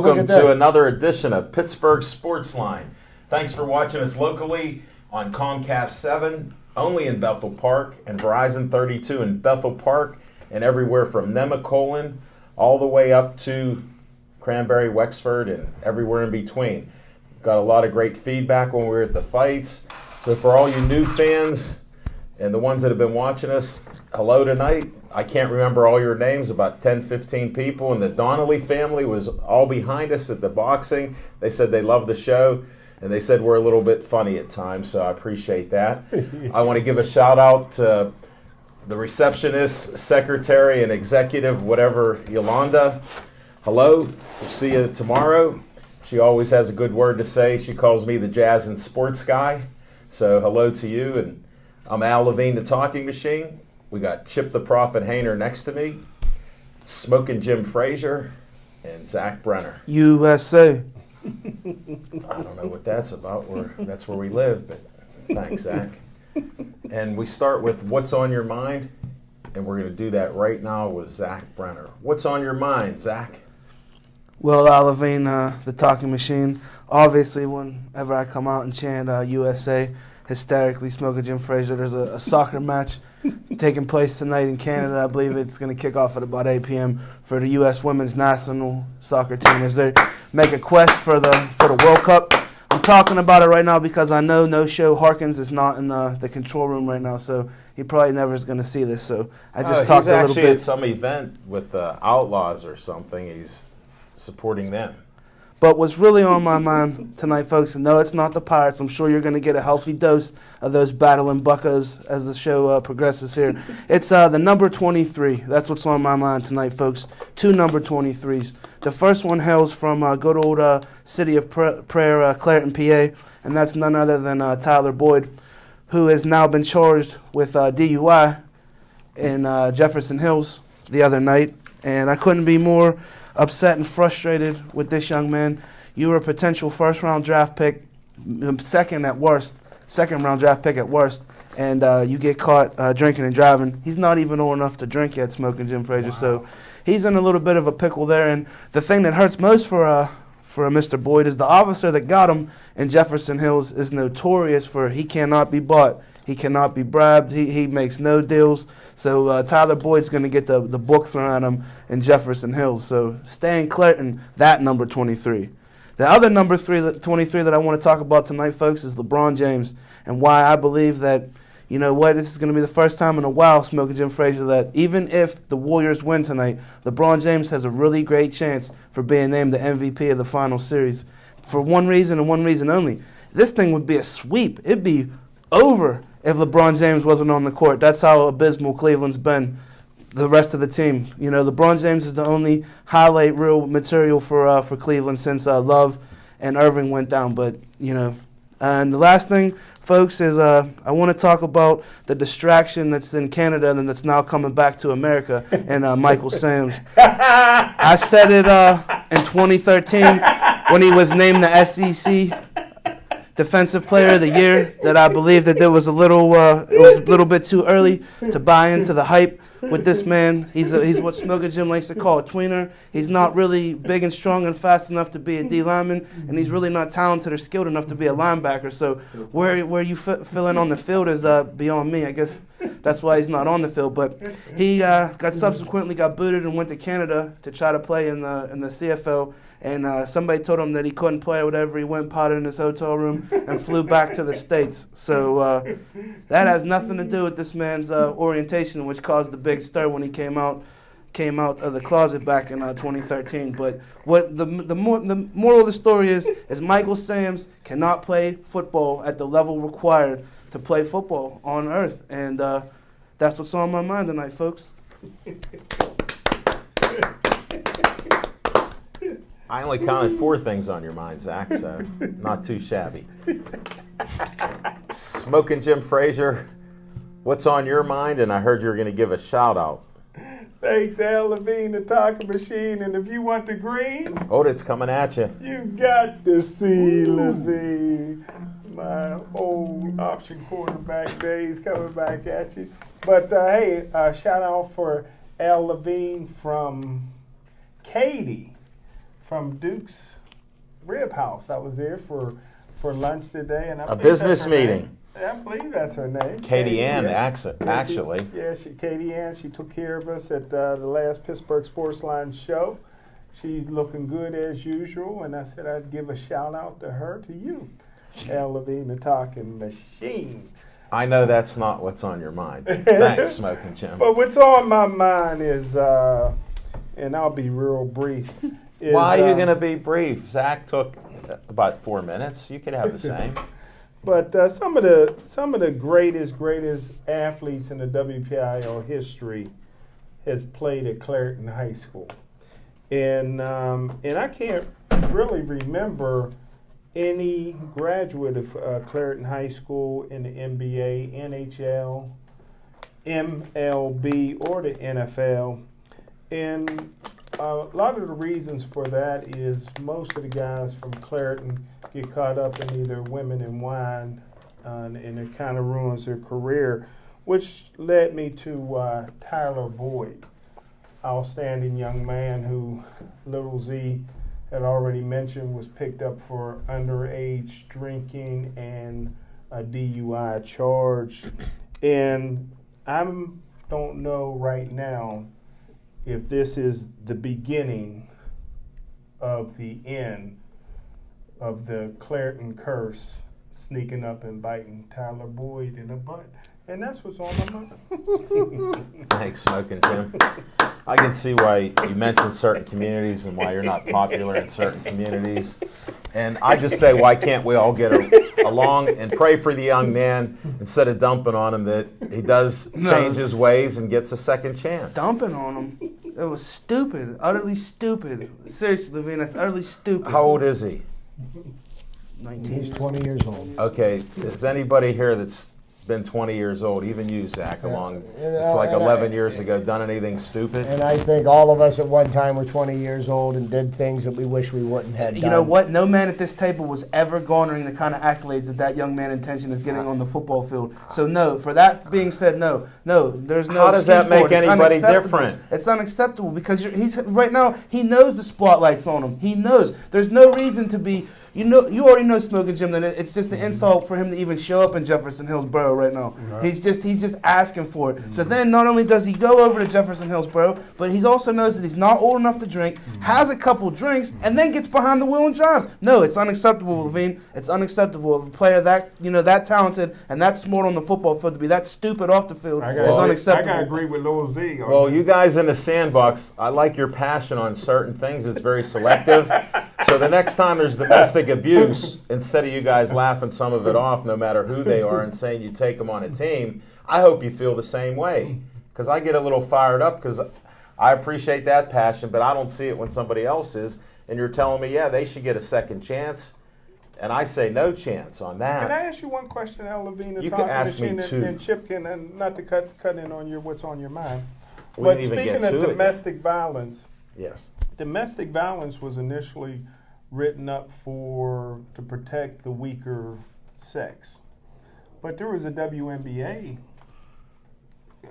Welcome to another edition of Pittsburgh Sportsline. Thanks for watching us locally on Comcast 7, only in Bethel Park, and Verizon 32 in Bethel Park, and everywhere from Nemacolin all the way up to Cranberry, Wexford, and everywhere in between. Got a lot of great feedback when we were at the fights. So for all you new fans and the ones that have been watching us, hello tonight. I can't remember all your names, about 10, 15 people, and the Donnelly family was all behind us at the boxing. They said they loved the show, and they said we're a little bit funny at times, so I appreciate that. I want to give a shout out to the receptionist, secretary, and executive, whatever, Yolanda. Hello, we'll see you tomorrow. She always has a good word to say. She calls me the jazz and sports guy. So hello to you, and I'm Al Levine, the talking machine. We got Chip the Prophet Hayner next to me, Smoking Jim Frazier, and Zach Brenner. USA. I don't know what that's about. That's where we live, but thanks, Zach. And we start with what's on your mind, and we're going to do that right now with Zach Brenner. What's on your mind, Zach? Well, Al Levine, the talking machine. Obviously, whenever I come out and chant USA, hysterically Smoking Jim Frazier, there's a soccer match taking place tonight in Canada. I believe it's going to kick off at about 8 p.m. for the U.S. women's national soccer team as they make a quest for the World Cup. I'm talking about it right now because I know No Show Harkins is not in the control room right now, so he probably never is going to see this. So I just talked a little bit. He's actually at some event with the Outlaws or something. He's supporting them. But what's really on my mind tonight, folks, and no, it's not the Pirates. I'm sure you're going to get a healthy dose of those battling buccos as the show progresses here. It's the number 23. That's what's on my mind tonight, folks. 2 number 23s. The first one hails from good old city of Prayer, Clareton, PA, and that's none other than Tyler Boyd, who has now been charged with DUI in Jefferson Hills the other night. And I couldn't be more upset and frustrated with this young man. You were a potential first-round draft pick, second-round draft pick at worst, and you get caught drinking and driving. He's not even old enough to drink yet, Smoking Jim Frazier. Wow. So he's in a little bit of a pickle there. And the thing that hurts most for Mr. Boyd is the officer that got him in Jefferson Hills is notorious for he cannot be bought. He cannot be bribed. He makes no deals. So Tyler Boyd's going to get the book thrown at him in Jefferson Hills. So stay in Clareton, that number 23. The other number 23 that I want to talk about tonight, folks, is LeBron James, and why I believe that, you know what, this is going to be the first time in a while, Smoking Jim Frazier, that even if the Warriors win tonight, LeBron James has a really great chance for being named the MVP of the final series. For one reason and one reason only. This thing would be a sweep. It'd be over if LeBron James wasn't on the court. That's how abysmal Cleveland's been, the rest of the team. You know, LeBron James is the only highlight reel material for Cleveland since Love and Irving went down. But, you know, and the last thing, folks, is I want to talk about the distraction that's in Canada and that's now coming back to America and Michael Sam's. I said it in 2013 when he was named the SEC Defensive Player of the Year, that I believe that there was it was a little bit too early to buy into the hype with this man. He's what Smoking Jim likes to call a tweener. He's not really big and strong and fast enough to be a D lineman, and he's really not talented or skilled enough to be a linebacker. So where you fill in on the field is beyond me. I guess that's why he's not on the field. But he subsequently got booted and went to Canada to try to play in the CFL. And somebody told him that he couldn't play or whatever. He went and potted in his hotel room and flew back to the States. So that has nothing to do with this man's orientation, which caused the big stir when he came out of the closet back in 2013. But what the moral of the story is Michael Sam's cannot play football at the level required to play football on Earth. And that's what's on my mind tonight, folks. I only counted 4 things on your mind, Zach, so not too shabby. Smoking Jim Frazier, what's on your mind? And I heard you were going to give a shout-out. Thanks, Al Levine, the talking machine. And if you want the green, it's coming at you. You got to see Levine. My old option quarterback days coming back at you. But, hey, shout-out for Al Levine from Katy. from Duke's Rib House. I was there for lunch today, and a business meeting. I believe that's her name. Katie Ann, yeah. actually. Katie Ann. She took care of us at the last Pittsburgh Sportsline show. She's looking good as usual, and I said I'd give a shout out to her, to you, Al Levine, the talking machine. I know that's not what's on your mind. Thanks, Smoking Jim. But what's on my mind is, and I'll be real brief. Is, why are you going to be brief? Zach took about 4 minutes. You could have the same. But some of the greatest athletes in the WPIL history has played at Clairton High School, and I can't really remember any graduate of Clairton High School in the NBA, NHL, MLB, or the NFL, and a lot of the reasons for that is most of the guys from Clairton get caught up in either women and wine, and it kind of ruins their career, which led me to Tyler Boyd, outstanding young man who Little Z had already mentioned was picked up for underage drinking and a DUI charge. And I don't know right now if this is the beginning of the end of the Clairton curse sneaking up and biting Tyler Boyd in the butt. And that's what's on my mind. Thanks, Smoking Jim. I can see why you mentioned certain communities and why you're not popular in certain communities. And I just say, why can't we all get along and pray for the young man instead of dumping on him, that he does change his ways and gets a second chance? Dumping on him? It was stupid. Utterly stupid. Seriously, Levine, that's utterly stupid. How old is he? 19. He's 20 years old. Okay. Is anybody here that's been 20 years old, even you, Zach, along, Yeah, it's like and 11 years ago, done anything stupid? And I think all of us at one time were 20 years old and did things that we wish we wouldn't have done. You know what? No man at this table was ever garnering the kind of accolades that young man intention is getting on the football field. So no, for that being said, no, there's no. How does that excuse for make it. It's anybody unacceptable. different? It's unacceptable because he's right now. He knows the spotlight's on him. He knows there's no reason to be. You already know, Smoking Jim, that it's just an insult for him to even show up in Jefferson Hillsborough right now. Right. He's just asking for it. Mm-hmm. So then not only does he go over to Jefferson Hillsborough, but he also knows that he's not old enough to drink, has a couple drinks, and then gets behind the wheel and drives. No, it's unacceptable, Levine. It's unacceptable. Of a player that that talented and that smart on the football field to be that stupid off the field is unacceptable. I gotta agree with Lil Z. Well, you guys in the sandbox, I like your passion on certain things. It's very selective. So the next time there's domestic abuse, instead of you guys laughing some of it off, no matter who they are, and saying you take them on a team, I hope you feel the same way. Because I get a little fired up because I appreciate that passion, but I don't see it when somebody else is. And you're telling me, yeah, they should get a second chance. And I say no chance on that. Can I ask you one question, Al Levine? You can ask me two. And Chipkin, and not to cut in on what's on your mind. We But didn't even speaking get of to domestic violence, yes, domestic violence was initially written up to protect the weaker sex. But there was a WNBA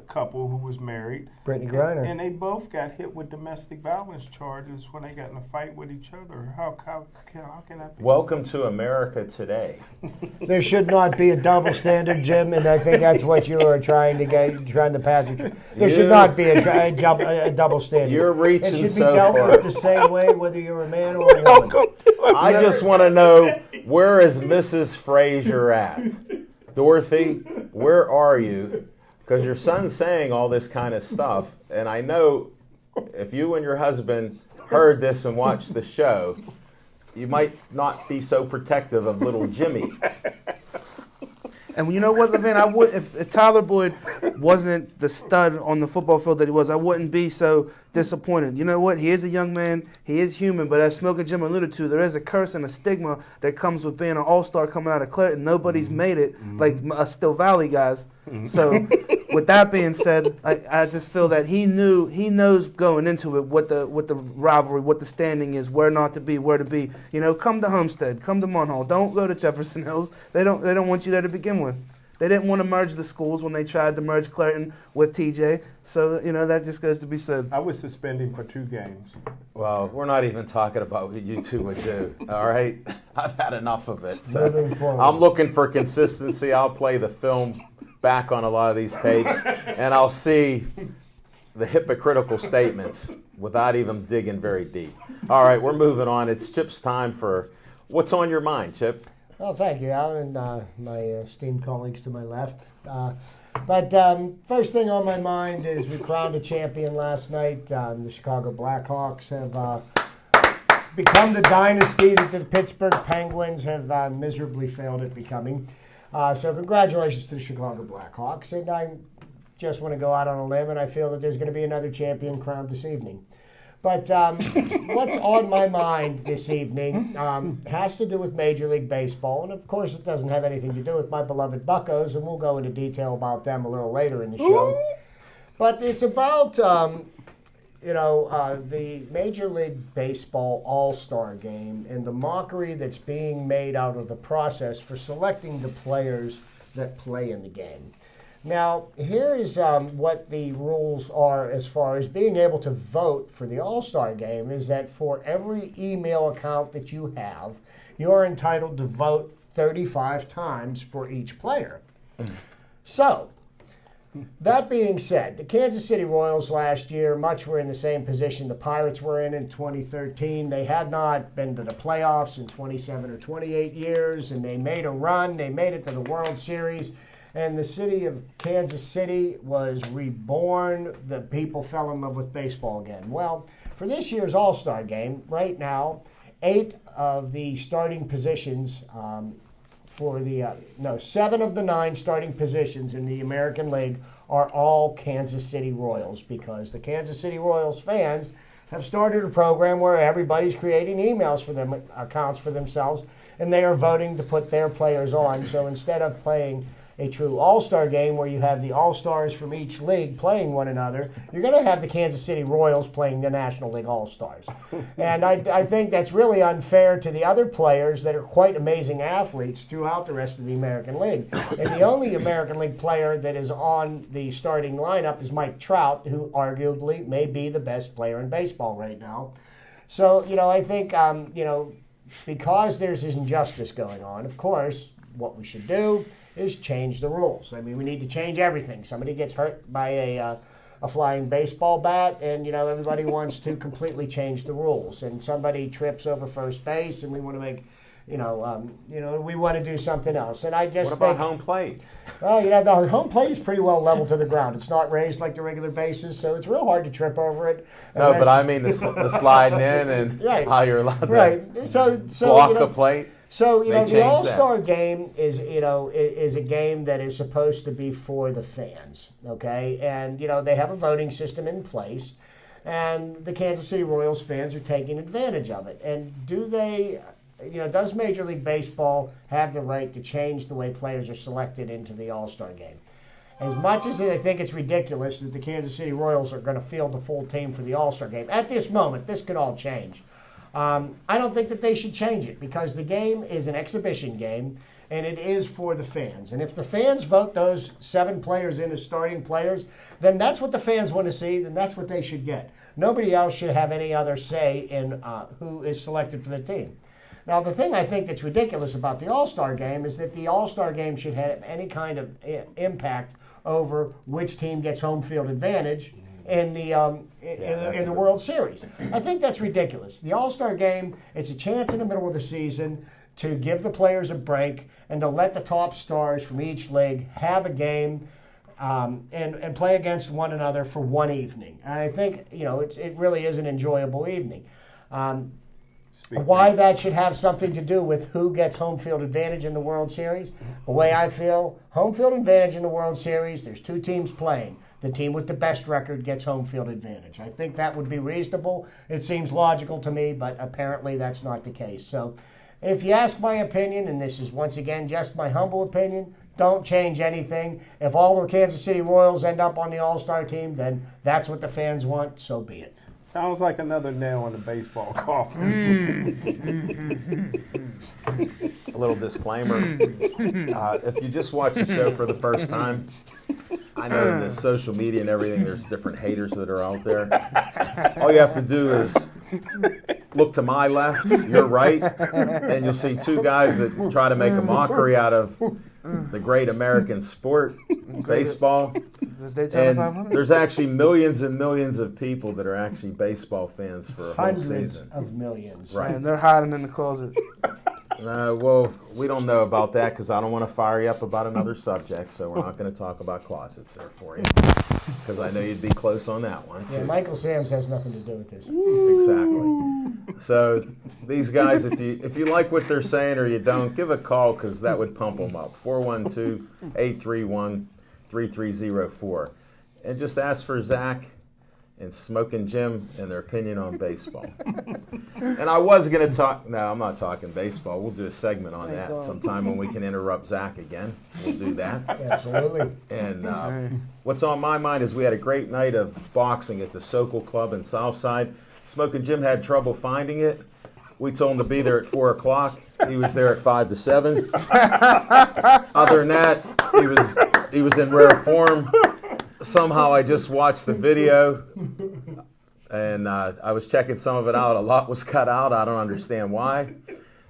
couple who was married. Brittany Griner. And they both got hit with domestic violence charges when they got in a fight with each other. How can that be? welcome to America today. There should not be a double standard, Jim, and I think that's what you are trying to pass. There should not be a double standard. You're reaching it should be so dealt far. with the same way, whether you're a man or a woman. I just want to know, where is Mrs. Frazier at? Dorothy, where are you? Because your son's saying all this kind of stuff, and I know if you and your husband heard this and watched the show, you might not be so protective of little Jimmy. And you know what, Levine? I would if Tyler Boyd wasn't the stud on the football field that he was, I wouldn't be so disappointed. You know what? He is a young man. He is human. But as Smoking Jim alluded to, there is a curse and a stigma that comes with being an all-star coming out of Clairton. Nobody's made it, like us Still Valley guys. So with that being said, I just feel that he knows going into it what the rivalry, what the standing is, where not to be, where to be. You know, come to Homestead, come to Munhall. Don't go to Jefferson Hills. They don't want you there to begin with. They didn't want to merge the schools when they tried to merge Clairton with TJ. So, that just goes to be said. I was suspending for 2 games. Well, we're not even talking about what you two would do, all right? I've had enough of it. So Moving forward. I'm looking for consistency. I'll play the film back on a lot of these tapes, and I'll see the hypocritical statements without even digging very deep. All right, we're moving on. It's Chip's time for What's on Your Mind, Chip? Well, thank you, Alan, and my esteemed colleagues to my left. But first thing on my mind is we crowned a champion last night. The Chicago Blackhawks have become the dynasty that the Pittsburgh Penguins have miserably failed at becoming. So congratulations to the Chicago Blackhawks. And I just want to go out on a limb, and I feel that there's going to be another champion crowned this evening. But what's on my mind this evening has to do with Major League Baseball. And, of course, it doesn't have anything to do with my beloved Buccos, and we'll go into detail about them a little later in the show. But it's about, the Major League Baseball All-Star Game and the mockery that's being made out of the process for selecting the players that play in the game. Now, here is what the rules are as far as being able to vote for the All-Star Game is that for every email account that you have, you're entitled to vote 35 times for each player. So, that being said, the Kansas City Royals last year, much were in the same position the Pirates were in 2013. They had not been to the playoffs in 27 or 28 years, and they made a run. They made it to the World Series. And the city of Kansas City was reborn. The people fell in love with baseball again. Well, for this year's All-Star Game, right now, 8 of the starting positions 7 of the 9 starting positions in the American League are all Kansas City Royals because the Kansas City Royals fans have started a program where everybody's creating emails for them, accounts for themselves, and they are voting to put their players on. So instead of playing a true all-star game where you have the all-stars from each league playing one another, you're going to have the Kansas City Royals playing the National League All-Stars. And I think that's really unfair to the other players that are quite amazing athletes throughout the rest of the American League. And the only American League player that is on the starting lineup is Mike Trout, who arguably may be the best player in baseball right now. So, I think, because there's this injustice going on, of course, what we should do is change the rules. I mean, we need to change everything. Somebody gets hurt by a flying baseball bat, and everybody wants to completely change the rules. And somebody trips over first base, and we want to make, we want to do something else. And I just What about home plate? Well, the home plate is pretty well level to the ground. It's not raised like the regular bases, so it's real hard to trip over it. No, but I mean the sliding in and Right. how you're allowed Right. So block the plate. So, They the changed All-Star Game is a game that is supposed to be for the fans, okay? And, they have a voting system in place, and the Kansas City Royals fans are taking advantage of it. And does Major League Baseball have the right to change the way players are selected into the All-Star Game? As much as I think it's ridiculous that the Kansas City Royals are going to field the full team for the All-Star Game, at this moment, this could all change. I don't think that they should change it because the game is an exhibition game and it is for the fans. And if the fans vote those 7 players in as starting players, then that's what the fans want to see, then that's what they should get. Nobody else should have any other say in who is selected for the team. Now, the thing I think that's ridiculous about the All-Star Game is that the All-Star Game should have any kind of impact over which team gets home field advantage in the World Series. I think that's ridiculous. The All-Star Game, it's a chance in the middle of the season to give the players a break and to let the top stars from each league have a game and play against one another for one evening. And I think, it really is an enjoyable evening. Why that should have something to do with who gets home field advantage in the World Series? The way I feel, home field advantage in the World Series, there's 2 teams playing. The team with the best record gets home field advantage. I think that would be reasonable. It seems logical to me, but apparently that's not the case. So if you ask my opinion, and this is once again just my humble opinion, don't change anything. If all the Kansas City Royals end up on the All-Star team, then that's what the fans want, so be it. Sounds like another nail in the baseball coffin. A little disclaimer. If you just watch the show for the first time, I know in this social media and everything, there's different haters that are out there. All you have to do is look to my left, your right, and you'll see two guys that try to make a mockery out of the great American sport, baseball. And there's actually millions and millions of people that are actually baseball fans for a whole Hundreds season. of millions. Right. And they're hiding in the closet. Well, we don't know about that because I don't want to fire you up about another subject, so we're not going to talk about closets there for you because I know you'd be close on that one. Yeah, Michael Samms has nothing to do with this. Exactly. So these guys, if you like what they're saying or you don't, give a call because that would pump them up. 412-831-3304. And just ask for Zach and Smoking Jim and their opinion on baseball. And I was going to talk, no, I'm not talking baseball. We'll do a segment on that sometime when we can interrupt Zach again. We'll do that. Absolutely. And what's on my mind is we had a great night of boxing at the Sokol Club in Southside. Smoking Jim had trouble finding it. We told him to be there at 4 o'clock. He was there at 5 to 7. Other than that, he was in rare form. Somehow I just watched the video, and I was checking some of it out. A lot was cut out. I don't understand why.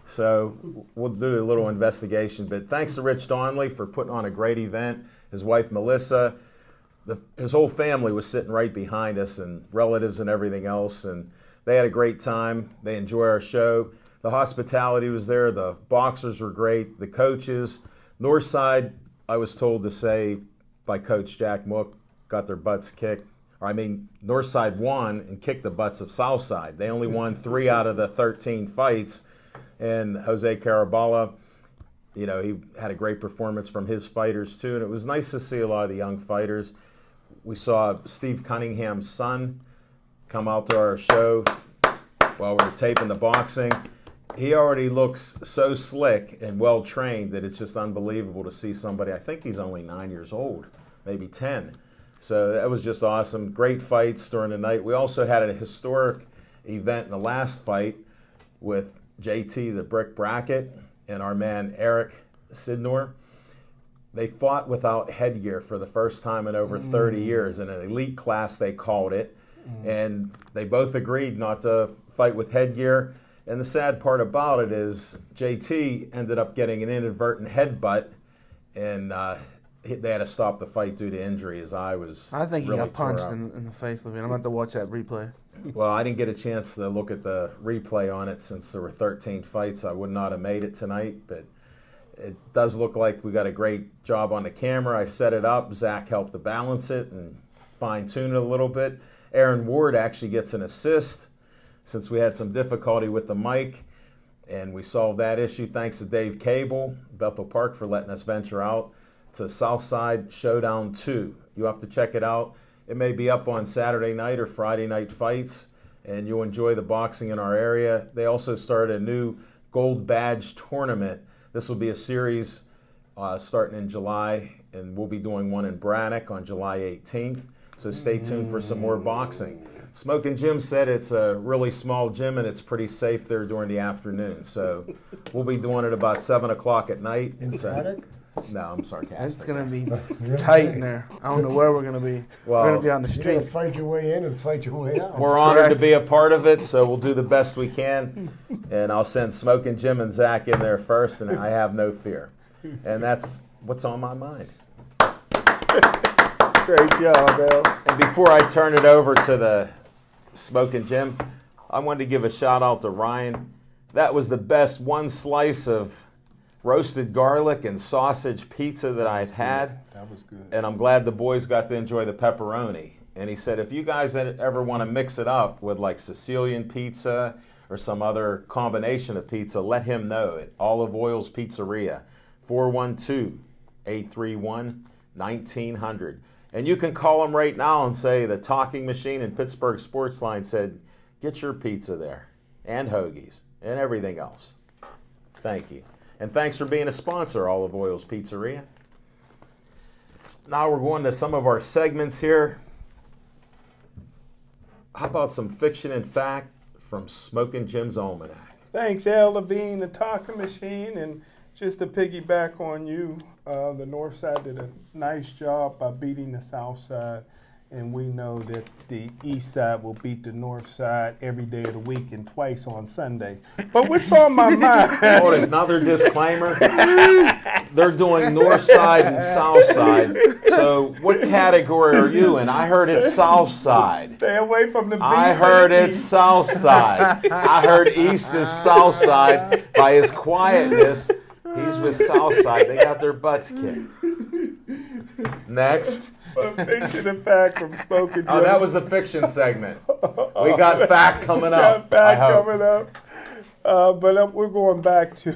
So we'll do a little investigation. But thanks to Rich Donnelly for putting on a great event. His wife, Melissa. His whole family was sitting right behind us, and relatives and everything else. And they had a great time. They enjoyed our show. The hospitality was there. The boxers were great. The coaches. Northside, I was told to say by Coach Jack Mook, got their butts kicked. Northside won and kicked the butts of Southside. They only won 3 out of the 13 fights. And Jose Carabala, he had a great performance from his fighters too. And it was nice to see a lot of the young fighters. We saw Steve Cunningham's son come out to our show while we were taping the boxing. He already looks so slick and well trained that it's just unbelievable to see somebody. I think he's only 9 years old, maybe 10. So that was just awesome. Great fights during the night. We also had a historic event in the last fight with JT, the Brick Bracket, and our man Eric Sidnor. They fought without headgear for the first time in over 30 years. In an elite class, they called it. And they both agreed not to fight with headgear. And the sad part about it is JT ended up getting an inadvertent headbutt, and they had to stop the fight due to injury. His eye was I think he really got punched tore up. in the face, Levine. I'm going to have to watch that replay. Well, I didn't get a chance to look at the replay on it since there were 13 fights. I would not have made it tonight, but it does look like we got a great job on the camera. I set it up. Zach helped to balance it and fine-tune it a little bit. Aaron Ward actually gets an assist since we had some difficulty with the mic, and we solved that issue thanks to Dave Cable, Bethel Park, for letting us venture out to Southside Showdown 2. You have to check it out. It may be up on Saturday night or Friday night fights, and you'll enjoy the boxing in our area. They also started a new Gold Badge tournament. This will be a series starting in July, and we'll be doing one in Braddock on July 18th. So stay tuned for some more boxing. Smoking Jim said it's a really small gym and it's pretty safe there during the afternoon. So we'll be doing it about 7 o'clock at night. In Braddock? No, I'm sarcastic. It's going to be tight in there. I don't know where we're going to be. Well, we're going to be on the You're going street. to fight your way in and fight your way out. We're honored to be a part of it, so we'll do the best we can. And I'll send Smoking Jim and Zach in there first, and I have no fear. And that's what's on my mind. Great job, Al. And before I turn it over to the Smoking Jim, I wanted to give a shout out to Ryan. That was the best one slice of roasted garlic and sausage pizza that I've had. That was good. And I'm glad the boys got to enjoy the pepperoni. And he said, if you guys ever want to mix it up with like Sicilian pizza or some other combination of pizza, let him know at Olive Oil's Pizzeria, 412-831-1900. And you can call them right now and say the talking machine in Pittsburgh Sportsline said, get your pizza there and hoagies and everything else. Thank you. And thanks for being a sponsor, Olive Oil's Pizzeria. Now we're going to some of our segments here. how about some fiction and fact from Smoking Jim's Almanac? Thanks, Al Levine, the talking machine. And just to piggyback on you, the North Side did a nice job by beating the South Side. And we know that the East Side will beat the North Side every day of the week and twice on Sunday. But what's on my mind? Oh, another disclaimer. They're doing North Side and South Side. So what category are you in? I heard it's South Side. Stay away from the beast. I heard it's South Side. I heard East is South Side. By his quietness, he's with South Side. They got their butts kicked. Next. Fiction and fact from Spoken. Oh, that was the fiction segment. We got fact coming up. Coming up. But we're going back to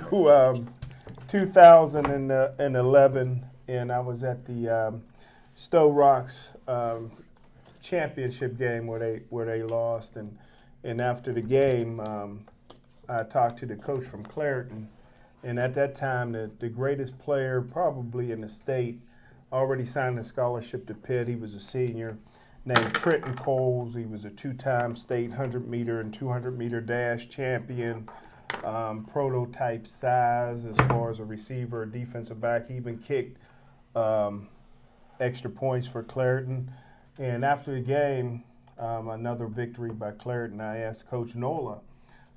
2011, and I was at the Stowe Rocks championship game where they lost, and after the game, I talked to the coach from Clairton, and at that time, the greatest player probably in the state already signed a scholarship to Pitt. He was a senior named Trenton Coles. He was a two-time state 100-meter and 200-meter dash champion, prototype size as far as a receiver or defensive back. He even kicked extra points for Clairton. And after the game, another victory by Clairton, I asked Coach Nola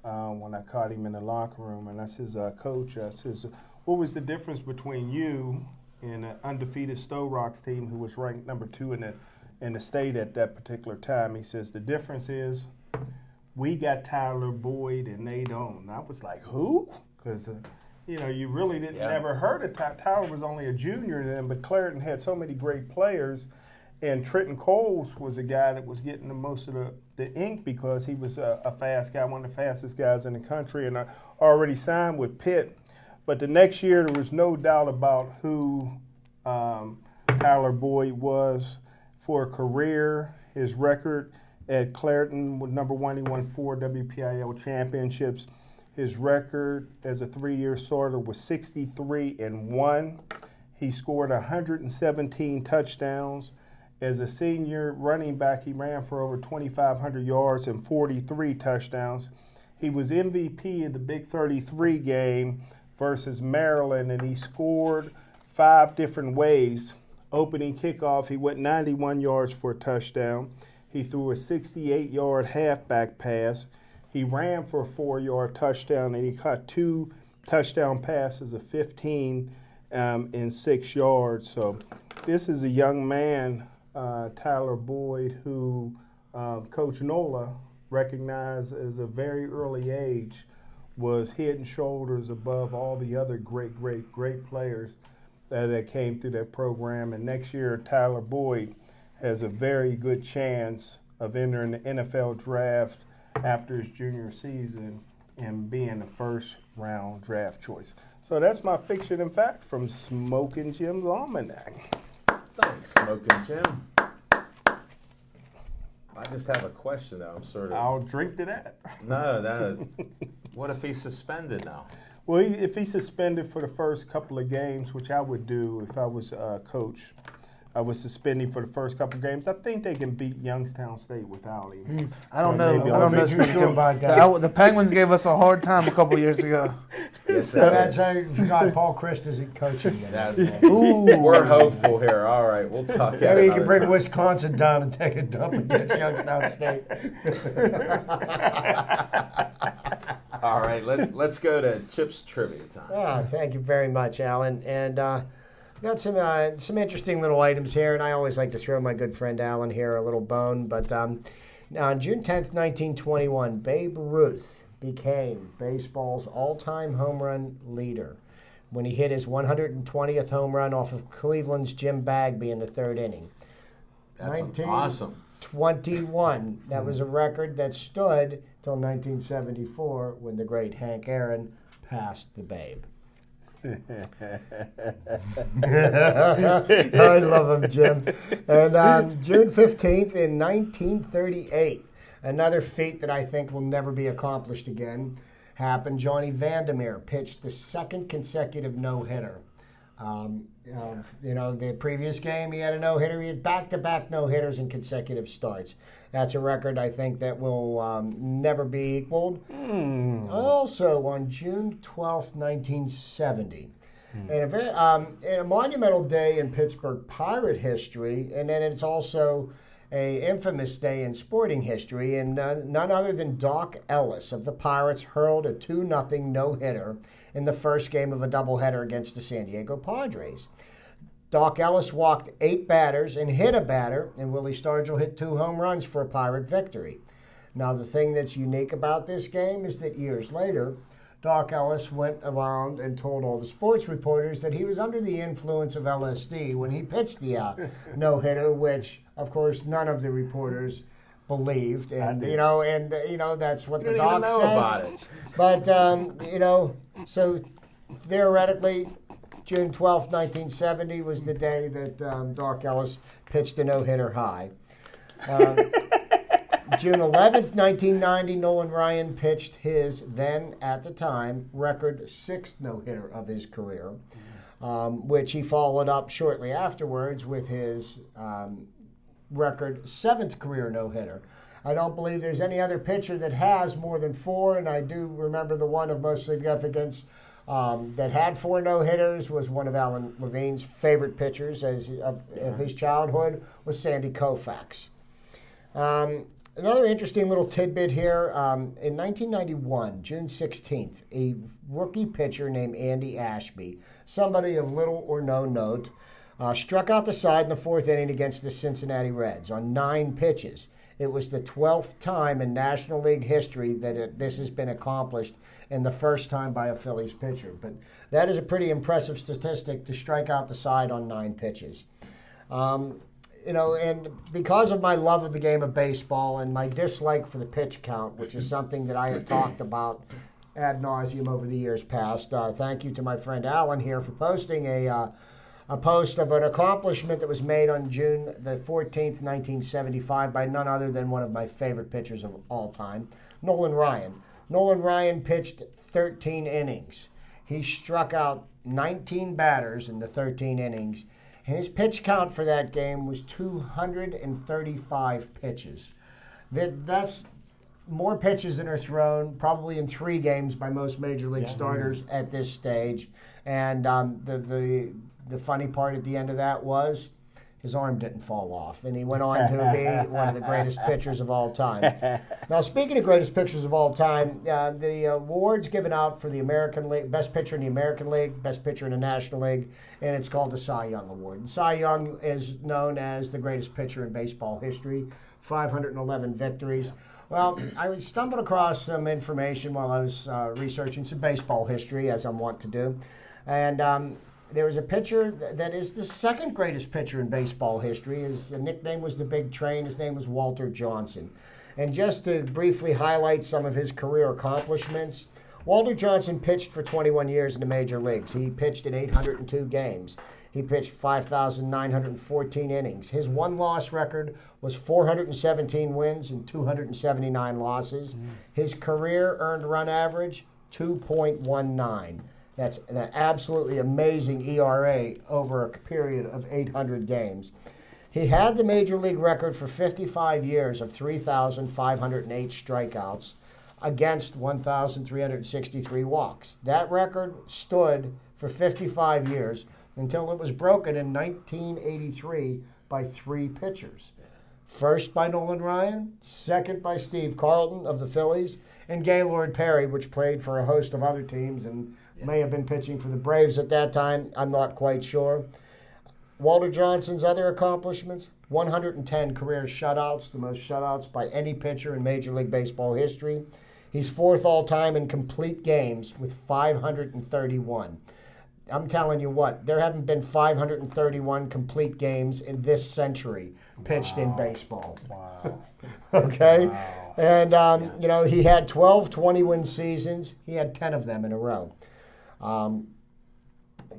when I caught him in the locker room, and I says, Coach, I says, what was the difference between you and an undefeated Stowe Rocks team who was ranked number 2 in the state at that particular time? He says, the difference is we got Tyler Boyd and they don't. And I was like, who? Because, you really never heard of Tyler. Was only a junior then, but Clairton had so many great players. And Trenton Coles was a guy that was getting the most of the ink because he was a fast guy, one of the fastest guys in the country, and already signed with Pitt. But the next year, there was no doubt about who Tyler Boyd was for a career. His record at Clairton was number 1. He won 4 WPIL championships. His record as a 3-year starter was 63-1. He scored 117 touchdowns. As a senior running back, he ran for over 2,500 yards and 43 touchdowns. He was MVP of the Big 33 game versus Maryland, and he scored 5 different ways. Opening kickoff, he went 91 yards for a touchdown. He threw a 68-yard halfback pass. He ran for a 4-yard touchdown, and he caught 2 touchdown passes of 15 and 6 yards. So this is a young man, Tyler Boyd, who Coach Nola recognized as a very early age was head and shoulders above all the other great players that came through that program. And next year, Tyler Boyd has a very good chance of entering the NFL draft after his junior season and being a first-round draft choice. So that's my fiction and fact from Smoking Jim's Almanac. Thanks, Smoking Jim. I just have a question, though. I'll drink to that. No. What if he's suspended now? Well, if he's suspended for the first couple of games, which I would do if I was coach, I was suspending for the first couple of games. I think they can beat Youngstown State without him. I don't know. The Penguins gave us a hard time a couple of years ago. Yes, you forgot Paul Christ isn't coaching yet. We're hopeful here. All right, we'll talk. Maybe you can bring Wisconsin down and take a dump against Youngstown State. All right, let's go to Chip's trivia time. Thank you very much, Alan. And got some interesting little items here, and I always like to throw my good friend Alan here a little bone. But now on June 10th, 1921, Babe Ruth became baseball's all-time home run leader when he hit his 120th home run off of Cleveland's Jim Bagby in the 3rd inning. That's awesome. 21. That was a record that stood till 1974 when the great Hank Aaron passed the Babe. I love him, Jim. And on June 15th in 1938, another feat that I think will never be accomplished again happened. Johnny Vandermeer pitched the 2nd consecutive no-hitter The previous game he had a no-hitter. He had back-to-back no-hitters in consecutive starts. That's a record I think that will never be equaled. Also, on June 12th, 1970, and a monumental day in Pittsburgh Pirate history, and then it's also a infamous day in sporting history, and none other than Doc Ellis of the Pirates hurled a 2-0 no-hitter in the first game of a doubleheader against the San Diego Padres. Doc Ellis walked 8 batters and hit a batter, and Willie Stargell hit 2 home runs for a Pirate victory. Now, the thing that's unique about this game is that years later, Doc Ellis went around and told all the sports reporters that he was under the influence of LSD when he pitched the no-hitter, which, of course, none of the reporters believed, and that's what the doc said. About it. But so theoretically, June 12th, 1970 was the day that Doc Ellis pitched a no-hitter high. June 11th, 1990, Nolan Ryan pitched his, then at the time, record 6th no-hitter of his career, which he followed up shortly afterwards with his record 7th career no-hitter. I don't believe there's any other pitcher that has more than 4, and I do remember the one of most significance that had 4 no-hitters was one of Alan Levine's favorite pitchers of his childhood was Sandy Koufax. Another interesting little tidbit here, in 1991, June 16th, a rookie pitcher named Andy Ashby, somebody of little or no note, struck out the side in the 4th inning against the Cincinnati Reds on 9 pitches. It was the 12th time in National League history that this has been accomplished, and the first time by a Phillies pitcher. But that is a pretty impressive statistic to strike out the side on 9 pitches. And because of my love of the game of baseball and my dislike for the pitch count, which is something that I have talked about ad nauseum over the years past, thank you to my friend Alan here for posting a post of an accomplishment that was made on June the 14th, 1975 by none other than one of my favorite pitchers of all time, Nolan Ryan. Nolan Ryan pitched 13 innings. He struck out 19 batters in the 13 innings. And his pitch count for that game was 235 pitches. That's more pitches than are thrown probably in 3 games by most major league starters at this stage. And the funny part at the end of that was his arm didn't fall off, and he went on to be one of the greatest pitchers of all time. Now, speaking of greatest pitchers of all time, the awards given out for the American League, Best Pitcher in the American League, Best Pitcher in the National League, and it's called the Cy Young Award. And Cy Young is known as the greatest pitcher in baseball history, 511 victories. Well, I stumbled across some information while I was researching some baseball history, as I'm wont to do, and there was a pitcher that is the 2nd greatest pitcher in baseball history. His nickname was the Big Train. His name was Walter Johnson. And just to briefly highlight some of his career accomplishments, Walter Johnson pitched for 21 years in the major leagues. He pitched in 802 games. He pitched 5,914 innings. His one-loss record was 417 wins and 279 losses. His career earned run average, 2.19. That's an absolutely amazing ERA over a period of 800 games. He had the major league record for 55 years of 3,508 strikeouts against 1,363 walks. That record stood for 55 years until it was broken in 1983 by 3 pitchers. First by Nolan Ryan, second by Steve Carlton of the Phillies, and Gaylord Perry, which played for a host of other teams and may have been pitching for the Braves at that time. I'm not quite sure. Walter Johnson's other accomplishments, 110 career shutouts, the most shutouts by any pitcher in Major League Baseball history. He's 4th all-time in complete games with 531. I'm telling you what, there haven't been 531 complete games in this century pitched in baseball. Wow. Okay? Wow. And, he had 12 20-win seasons. He had 10 of them in a row.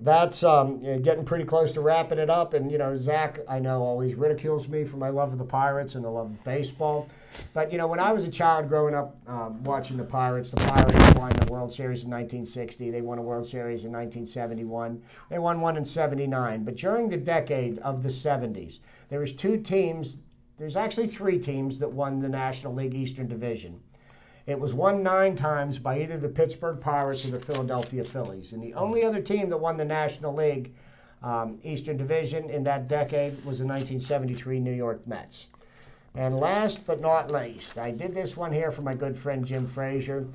that's getting pretty close to wrapping it up. And, Zach, I know, always ridicules me for my love of the Pirates and the love of baseball. But, when I was a child growing up watching the Pirates won the World Series in 1960. They won a World Series in 1971. They won one in 79. But during the decade of the 70s, there was two teams. There's actually three teams that won the National League Eastern Division. It was won 9 times by either the Pittsburgh Pirates or the Philadelphia Phillies. And the only other team that won the National League Eastern Division in that decade was the 1973 New York Mets. And last but not least, I did this one here for my good friend Jim Frazier.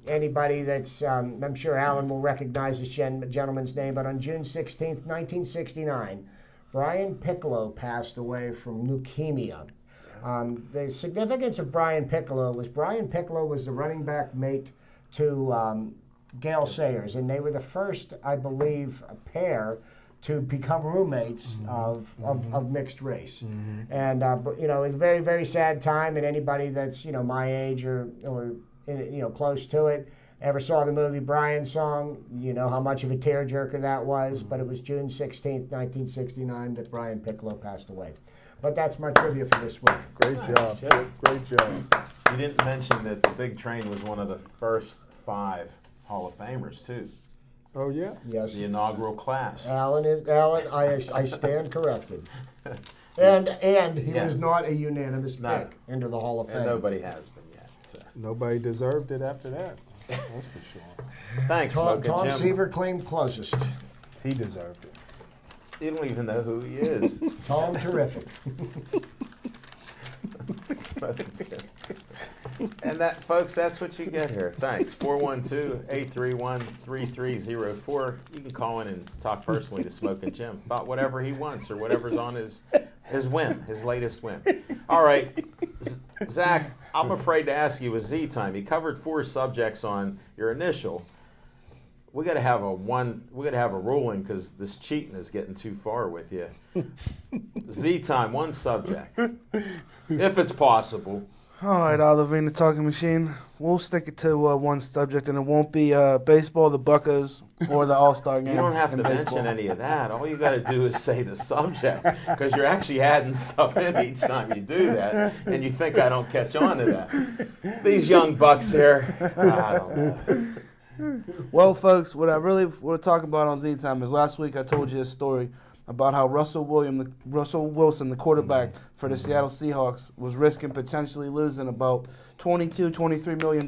Anybody that's, I'm sure Alan will recognize this gentleman's name, but on June 16th, 1969, Brian Piccolo passed away from leukemia. The significance of Brian Piccolo was the running back mate to Gale Sayers, and they were the first, I believe, pair to become roommates of mixed race. And it's a very, very sad time, and anybody that's my age or close to it ever saw the movie Brian Song, you know how much of a tearjerker that was. But it was June 16th, 1969 that Brian Piccolo passed away. But that's my trivia for this week. Great job. Great job. You didn't mention that the Big Train was one of the first 5 Hall of Famers, too. Oh, yeah? Yes. The inaugural class. Alan, I stand corrected. And he was not a unanimous pick into the Hall of Fame. And nobody has been yet. So. Nobody deserved it after that. That's for sure. Thanks, Tom Seaver claimed closest. He deserved it. You don't even know who he is. Tom, terrific. And that, folks, that's what you get here. Thanks. 412-831-3304. You can call in and talk personally to Smoking Jim about whatever he wants or whatever's on his whim, his latest whim. All right, Zach, I'm afraid to ask you a Z time. You covered 4 subjects on your initial. We got to have a ruling because this cheating is getting too far with you. Z time, 1 subject, if it's possible. All right, Olivine, the talking machine. We'll stick it to 1 subject, and it won't be baseball, the Buccos, or the All-Star game. You don't have to baseball. mention any of that. All you got to do is say the subject because you're actually adding stuff in each time you do that, and you think I don't catch on to that. These young bucks here, I don't know. Well, folks, what I really want to talk about on Z Time is last week I told you a story about how Russell Wilson, the quarterback for the Seattle Seahawks, was risking potentially losing about $23 million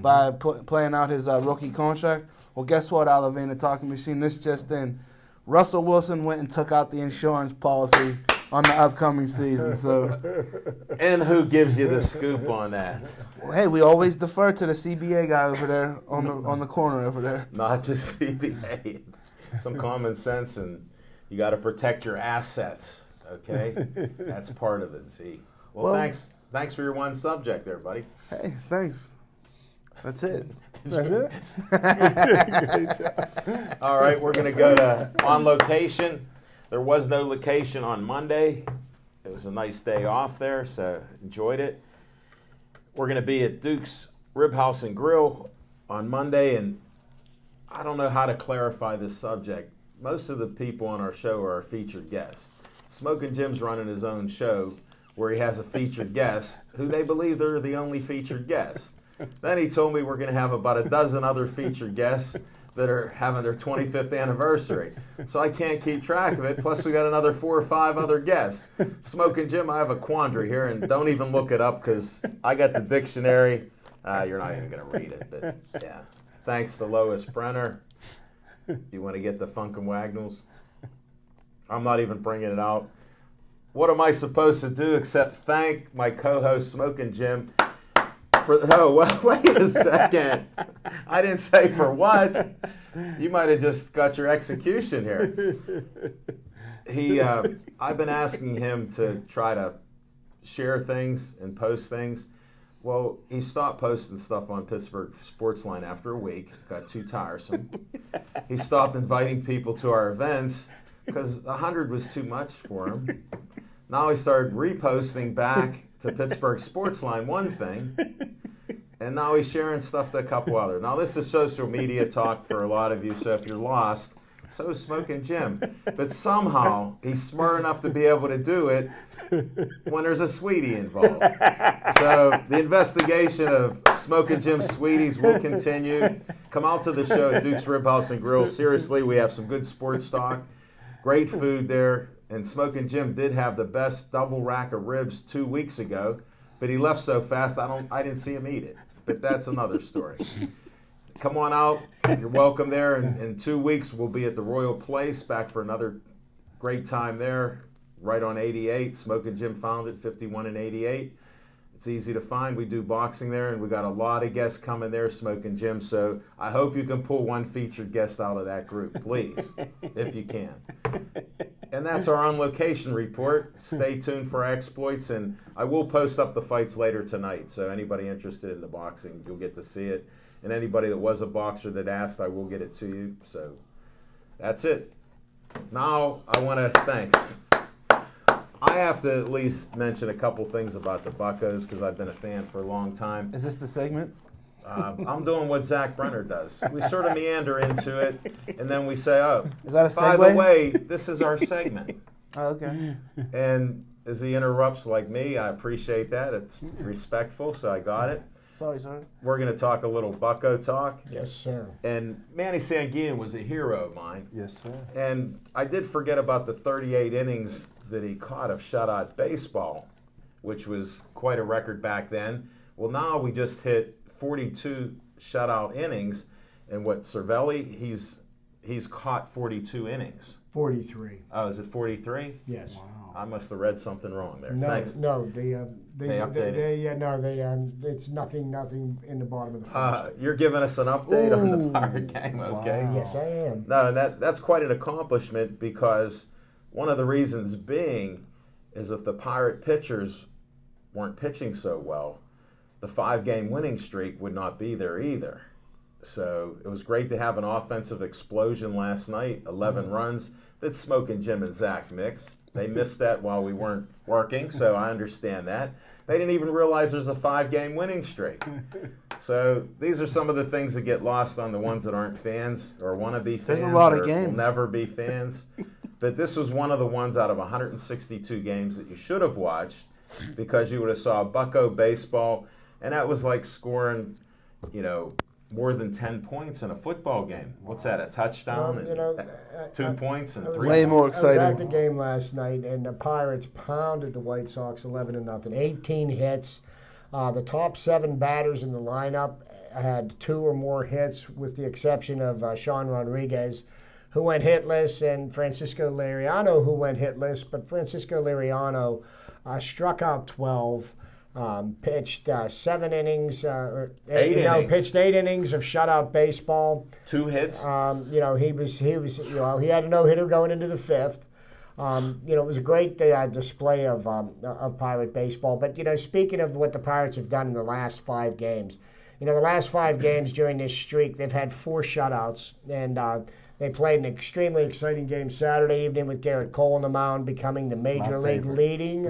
by playing out his rookie contract. Well, guess what, Olivine, the talking machine? This just in. Russell Wilson went and took out the insurance policy on the upcoming season. So, and who gives you the scoop on that? well, hey, we always defer to the CBA guy over there on the corner over there. Not just CBA. Some common sense, and you got to protect your assets. Okay, that's part of it. See. Well, thanks for your 1 subject there, buddy. Hey, thanks. That's it. That's it? All right, we're going to go to On Location. There was no location on Monday. It was a nice day off there, so enjoyed it. We're going to be at Duke's Rib House and Grill on Monday, and I don't know how to clarify this subject. Most of the people on our show are our featured guests. Smoking Jim's running his own show where he has a featured guest who they believe they're the only featured guest. Then he told me we're going to have about a dozen other featured guests that are having their 25th anniversary. So I can't keep track of it. Plus we got another 4 or 5 other guests. Smoking Jim, I have a quandary here, and don't even look it up because I got the dictionary. You're not even going to read it, but yeah. Thanks to Lois Brenner. You want to get the Funk and Wagnalls? I'm not even bringing it out. What am I supposed to do except thank my co-host Smoking Jim for... Oh, well, wait a second. I didn't say for what. You might have just got your execution here. I've been asking him to try to share things and post things. Well, he stopped posting stuff on Pittsburgh Sportsline after a week. Got too tiresome. He stopped inviting people to our events because 100 was too much for him. Now he started reposting back to Pittsburgh Sportsline one thing, And now he's sharing stuff to a couple other. Now this is social media talk for a lot of you, so if you're lost, so is Smoking Jim. But somehow he's smart enough to be able to do it when there's a sweetie involved. So the investigation of Smoking Jim's sweeties will continue. Come out to the show at Duke's Rib House and Grill. Seriously, we have some good sports talk, great food there. And Smoking Jim did have the best double rack of ribs 2 weeks ago, but he left so fast I didn't see him eat it. But that's another story. Come on out. You're welcome there. In 2 weeks, we'll be at the Royal Place, back for another great time there, right on 88. Smoking Jim found it, 51 and 88. It's easy to find. We do boxing there, and we got a lot of guests coming there, Smoking Jim. So I hope you can pull one featured guest out of that group, please, if you can. And that's our on location report. Stay tuned for our exploits, and I will post up the fights later tonight. So anybody interested in the boxing, you'll get to see it. And anybody that was a boxer that asked, I will get it to you. So that's it. Now I want to thanks. I have to at least mention a couple things about the Buccos because I've been a fan for a long time. Is this the segment? I'm doing what Zach Brenner does. We sort of meander into it, and then we say, oh, Is that a segue? by the way, this is our segment. Oh, okay. And as he interrupts like me, I appreciate that. It's respectful, so I got it. Sorry. We're going to talk a little Bucco talk. Yes, sir. And Manny Sanguian was a hero of mine. Yes, sir. And I did forget about the 38 innings that he caught of shutout baseball, which was quite a record back then. Well, now we just hit 42 shutout innings. And what, Cervelli, he's caught 42 innings. 43. Oh, is it 43? Yes. Wow. I must have read something wrong there. No, Thanks. no, it's nothing in the bottom of the first. You're giving us an update on the Ooh. Pirate game, okay? Wow. Yes, I am. No, that's quite an accomplishment because one of the reasons being is if the Pirate pitchers weren't pitching so well, the 5-game winning streak would not be there either. So it was great to have an offensive explosion last night, 11 runs. That's Smoking Jim and Zach mix. They missed that while we weren't working, so I understand that. They didn't even realize there's a 5-game winning streak. So these are some of the things that get lost on the ones that aren't fans or want to be fans. There's a lot of or games. will never be fans. But this was one of the ones out of 162 games that you should have watched because you would have saw Bucco baseball, and that was like scoring, more than 10 points in a football game. What's that, a touchdown? Well, and 2 points and 3 Way points? more I was exciting. at the game last night, and the Pirates pounded the White Sox 11-0. 18 hits. The top 7 batters in the lineup had 2 or more hits, with the exception of Sean Rodriguez, who went hitless, and Francisco Liriano, who went hitless. But Francisco Liriano struck out 12. Pitched 7 innings, 8 innings. pitched 8 innings of shutout baseball. 2 hits. He had a no-hitter going into the 5th. It was a great display of Pirate baseball. But speaking of what the Pirates have done in the last 5 games, the last 5 games during this streak, they've had 4 shutouts, and they played an extremely exciting game Saturday evening with Garrett Cole on the mound, becoming the Major League leading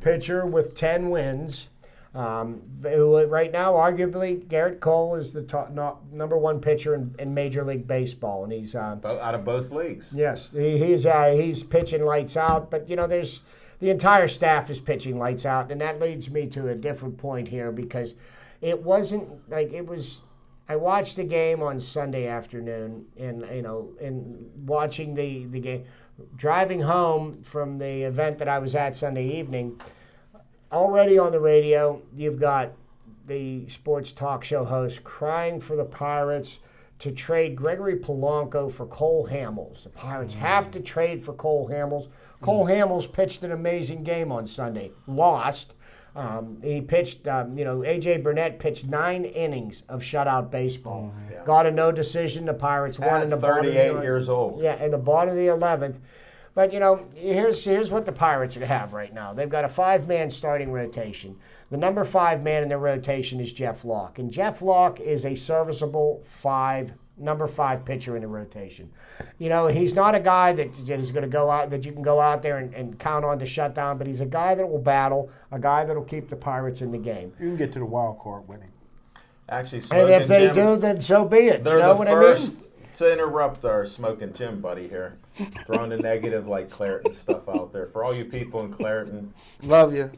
pitcher with 10 wins. Right now, arguably, Garrett Cole is the top, number 1 pitcher in Major League Baseball, and he's out of both leagues. Yes, he's pitching lights out. But there's the entire staff is pitching lights out, and that leads me to a different point here because it wasn't like it was. I watched the game on Sunday afternoon, and watching the game, driving home from the event that I was at Sunday evening. Already on the radio, you've got the sports talk show host crying for the Pirates to trade Gregory Polanco for Cole Hamels. The Pirates have to trade for Cole Hamels. Cole Hamels pitched an amazing game on Sunday. Lost. He pitched, A.J. Burnett pitched 9 innings of shutout baseball. Yeah. Got a no decision. The Pirates won in the bottom of the 38 years old. Yeah, in the bottom of the 11th. But, here's what the Pirates have right now. They've got a 5-man starting rotation. The number 5 man in their rotation is Jeff Locke. And Jeff Locke is a serviceable number 5 pitcher in the rotation. He's not a guy that is going to go out, that you can go out there and count on to shut down, but he's a guy that will battle, a guy that will keep the Pirates in the game. You can get to the wild card with him. Actually, And Smoking if they Jim, do, then so be it. they're You know the what first I mean? to interrupt our Smoking Jim buddy here, throwing the negative like Clareton stuff out there. For all you people in Clareton, Love you.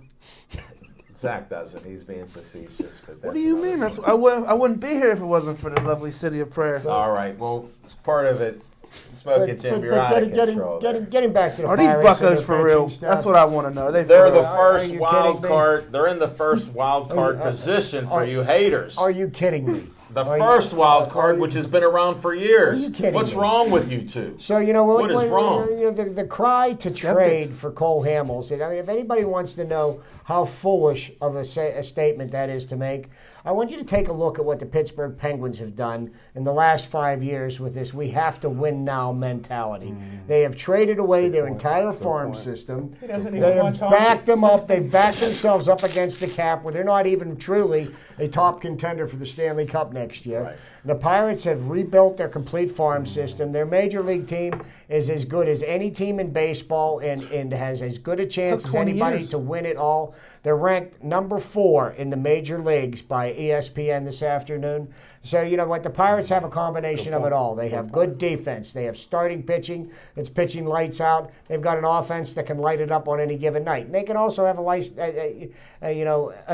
Zach doesn't. He's being facetious. But What do you mean? That's I wouldn't be here if it wasn't for the lovely city of prayer. All right. Well, it's part of it. Smoking Jim, you're out of control. Getting back to the Are these Pirates and Buccos their for real? pitching staff. That's what I want to know. They're for the real. first you wild kidding me? card. They're in the first wild card position for you haters. Are you kidding me? The first wild card, which has been around for years. Are you kidding What's me? wrong with you two? So you know What is wrong? The cry to Skeptics. trade for Cole Hamels. I mean, if anybody wants to know how foolish of a statement that is to make, I want you to take a look at what the Pittsburgh Penguins have done in the last 5 years with this "we have to win now" mentality. They have traded away their entire farm system. doesn't They even have want to backed them up. They've backed themselves up against the cap, where they're not even truly a top contender for the Stanley Cup next year. Right. The Pirates have rebuilt their complete farm system. Their major league team is as good as any team in baseball and has as good a chance Took as 20 anybody years. to win it all. They're ranked number 4 in the major leagues by ESPN this afternoon. So, you know what? The Pirates have a combination of it all. They have good defense. They have starting pitching that's pitching lights out. They've got an offense that can light it up on any given night. And they can also have an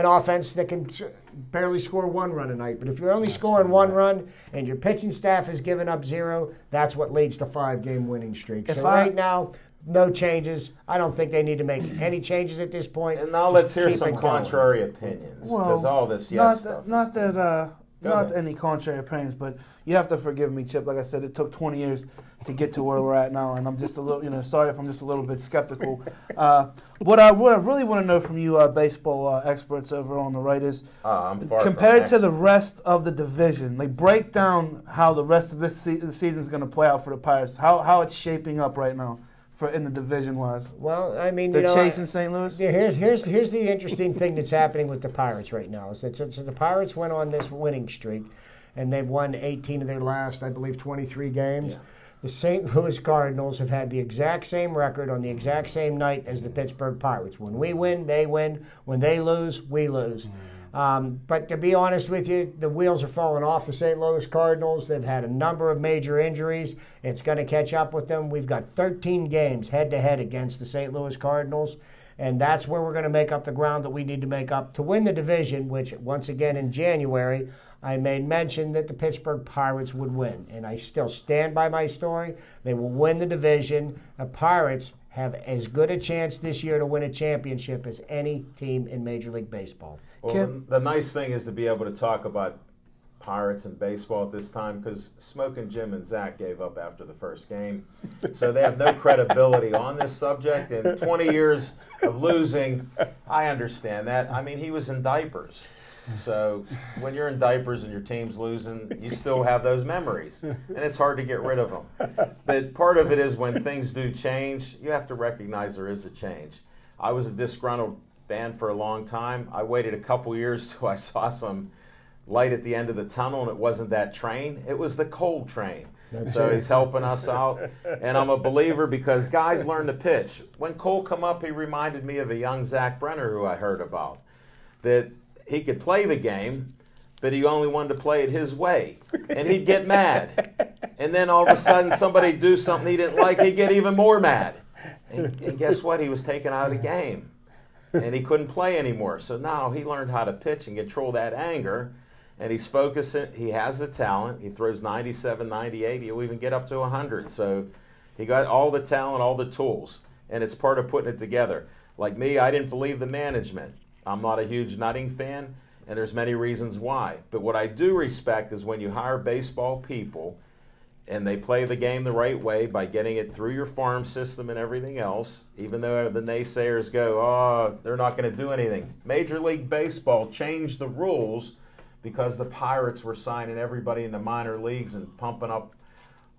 offense that can barely score 1 run a night. But if you're only scoring 1 run and your pitching staff has given up 0, that's what leads to 5-game winning streaks. So right now, no changes. I don't think they need to make any changes at this point. And now Just let's hear keep some it going. contrary opinions. Because all this stuff. Not ahead. any contrary opinions, but you have to forgive me, Chip. Like I said, it took 20 years to get to where we're at now, and I'm just a little, sorry if I'm just a little bit skeptical. What I really want to know from you, baseball experts over on the right, is I'm far compared from to the rest of the division, like break down how the rest of this the season is going to play out for the Pirates. How it's shaping up right now for in the division wise. Well, I mean, They're chasing St. Louis. Yeah, here's the interesting thing that's happening with the Pirates right now is that since the Pirates went on this winning streak, and they've won 18 of their last, I believe, 23 games. Yeah. The St. Louis Cardinals have had the exact same record on the exact same night as the Pittsburgh Pirates. When we win, they win. When they lose, we lose. But to be honest with you, the wheels are falling off the St. Louis Cardinals. They've had a number of major injuries. It's going to catch up with them. We've got 13 games head-to-head against the St. Louis Cardinals, and that's where we're going to make up the ground that we need to make up to win the division, which, once again, in January, I made mention that the Pittsburgh Pirates would win, and I still stand by my story. They will win the division. The Pirates have as good a chance this year to win a championship as any team in Major League Baseball. Well, the nice thing is to be able to talk about Pirates and baseball at this time because Smoking Jim and Zach gave up after the first game. So they have no credibility on this subject. And 20 years of losing, I understand that. I mean, he was in diapers. So when you're in diapers and your team's losing, you still have those memories. And it's hard to get rid of them. But part of it is when things do change, you have to recognize there is a change. I was a disgruntled fan for a long time. I waited a couple years till I saw some light at the end of the tunnel, and it wasn't that train. It was the cold train. So he's helping us out. And I'm a believer because guys learn to pitch. When Cole come up, he reminded me of a young Zach Brenner who I heard about. That he could play the game, but he only wanted to play it his way. And he'd get mad. And then all of a sudden somebody do something he didn't like, he'd get even more mad. And guess what? He was taken out of the game. And he couldn't play anymore. So now he learned how to pitch and control that anger. And he's focusing. He has the talent. He throws 97, 98. He'll even get up to 100. So he got all the talent, all the tools. And it's part of putting it together. Like me, I didn't believe the management. I'm not a huge Nutting fan, and there's many reasons why. But what I do respect is when you hire baseball people and they play the game the right way by getting it through your farm system and everything else, even though the naysayers go, oh, they're not going to do anything. Major League Baseball changed the rules because the Pirates were signing everybody in the minor leagues and pumping up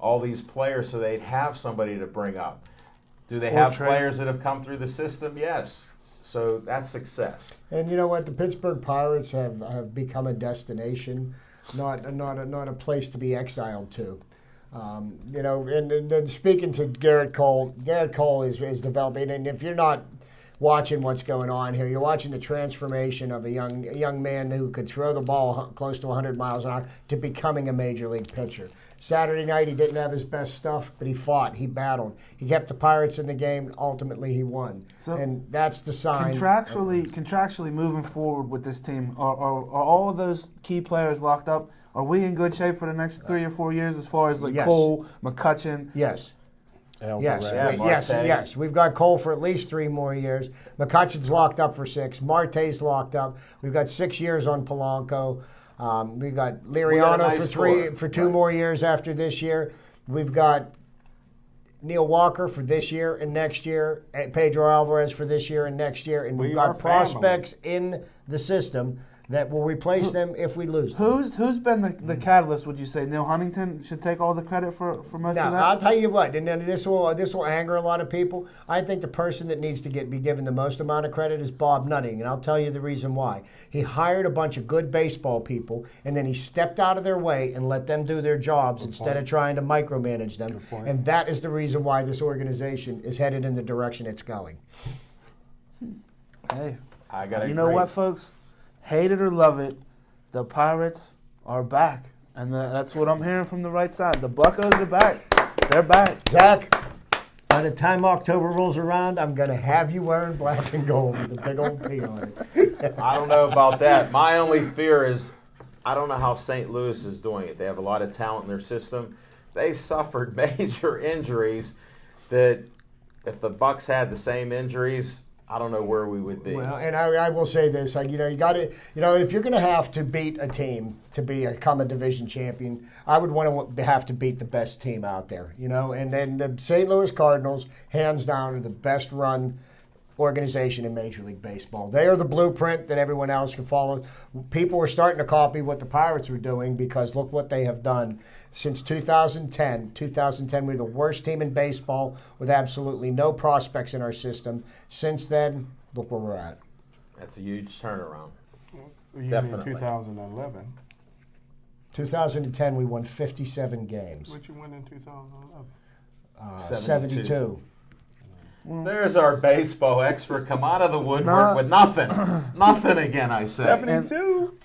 all these players so they'd have somebody to bring up. Do they have players that have come through the system? Yes. So that's success. And you know what? The Pittsburgh Pirates have become a destination, not a place to be exiled to. And speaking to Garrett Cole is developing. And if you're not watching what's going on here. You're watching the transformation of a young man who could throw the ball close to 100 miles an hour to becoming a major league pitcher. Saturday night, he didn't have his best stuff, but he fought, he battled. He kept the Pirates in the game, and ultimately he won. So and that's the sign. Contractually moving forward with this team, are all of those key players locked up? Are we in good shape for the next 3 or 4 years as far as like Yes. Cole, McCutcheon? Yes. Yes, Yes. We've got Cole for at least 3 more years. McCutcheon's locked up for 6. Marte's locked up. We've got 6 years on Polanco. We've got Liriano for 2 more years after this year. We've got Neil Walker for this year and next year. And Pedro Alvarez for this year and next year. And we've got prospects in the system that will replace them if we lose them. Who's been the catalyst, would you say? Neil Huntington should take all the credit for most of that? I'll tell you what, and then this will anger a lot of people. I think the person that needs to be given the most amount of credit is Bob Nutting, and I'll tell you the reason why. He hired a bunch of good baseball people, and then he stepped out of their way and let them do their jobs instead of trying to micromanage them. And that is the reason why this organization is headed in the direction it's going. Hey, you know what, folks? Hate it or love it, the Pirates are back. And that's what I'm hearing from the right side. The Buccos are back. They're back. Zach, by the time October rolls around, I'm going to have you wearing black and gold with a big old P on it. I don't know about that. My only fear is I don't know how St. Louis is doing it. They have a lot of talent in their system. They suffered major injuries that if the Bucks had the same injuries, I don't know where we would be. Well, and I will say this, you got to, if you're going to have to beat a team to become a division champion, I would want to have to beat the best team out there, and then the St. Louis Cardinals, hands down, are the best run organization in Major League Baseball. They are the blueprint that everyone else can follow. People are starting to copy what the Pirates were doing because look what they have done. Since 2010, we were the worst team in baseball with absolutely no prospects in our system. Since then, look where we're at. That's a huge turnaround. You Definitely. mean 2011. 2010, we won 57 games. What you win in 2011? 72. There's our baseball expert come out of the woodwork with nothing. Nothing again, I say. 72?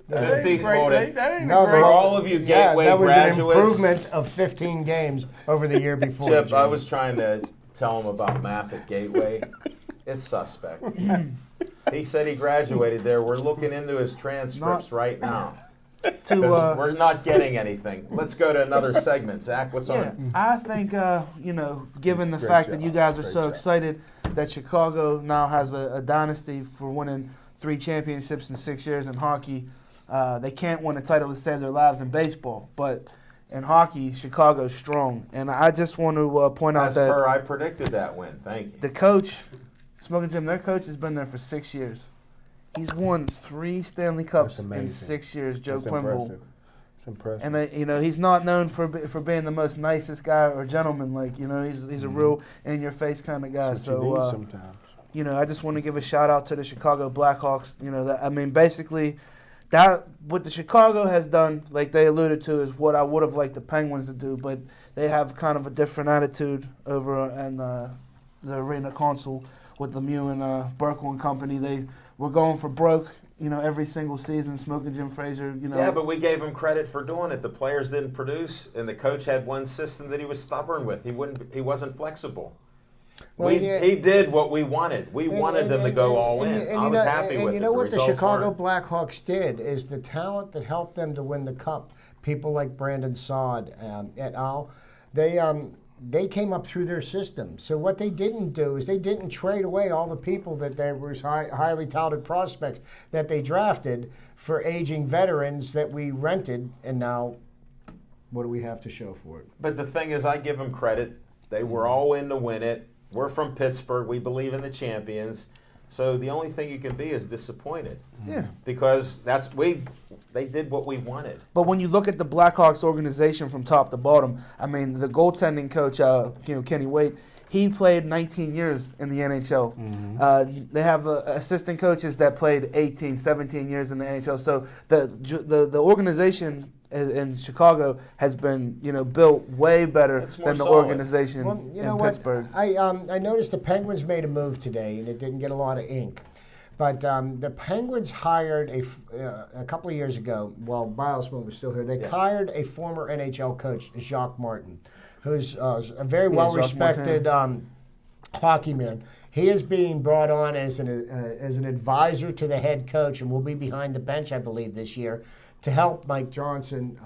That ain't for all of you Gateway that was graduates. An improvement of 15 games over the year before. Chip, I was trying to tell him about math at Gateway. It's suspect. He said he graduated there. We're looking into his transcripts right now. We're not getting anything. Let's go to another segment. Zach, what's on? I think, given the fact that you guys are so excited that Chicago now has a dynasty for winning 3 championships in 6 years in hockey, they can't win a title to save their lives in baseball. But in hockey, Chicago's strong. And I just want to point out that I predicted that win. Thank you. The coach, Smoking Jim, their coach has been there for 6 years. He's won 3 Stanley Cups in 6 years. Joe Quenneville. It's impressive. And he's not known for being the most nicest guy or gentleman. He's a real in your face kind of guy. So sometimes. I just want to give a shout out to the Chicago Blackhawks. Basically, that what the Chicago has done, like they alluded to, is what I would have liked the Penguins to do, but they have kind of a different attitude over in the arena console with Lemieux and Burkle and company. They were going for broke, every single season. Smoking Jim Frazier, Yeah, but we gave him credit for doing it. The players didn't produce, and the coach had one system that he was stubborn with. He wasn't flexible. Well, he did what we wanted. We wanted them to go all in. I was happy with it. You know what the Chicago weren't. Blackhawks did is the talent that helped them to win the cup. People like Brandon Saad et al. They came up through their system. So what they didn't do is they didn't trade away all the people that they were highly touted prospects that they drafted for aging veterans that we rented, and now what do we have to show for it? But the thing is, I give them credit. They were all in to win it. We're from Pittsburgh. We believe in the champions. So the only thing you can be is disappointed. Yeah. Because they did what we wanted. But when you look at the Blackhawks organization from top to bottom, the goaltending coach, Kenny Waite, he played 19 years in the NHL. Mm-hmm. They have assistant coaches that played 18, 17 years in the NHL. So the organization in Chicago has been, built way better It's more than the solid. organization Well, you know in what? Pittsburgh. I noticed the Penguins made a move today, and it didn't get a lot of ink. But the Penguins hired a couple of years ago, while Bilesman was still here, they hired a former NHL coach, Jacques Martin, who's a very well-respected hockey man. He is being brought on as an advisor to the head coach, and will be behind the bench, I believe, this year to help Mike Johnson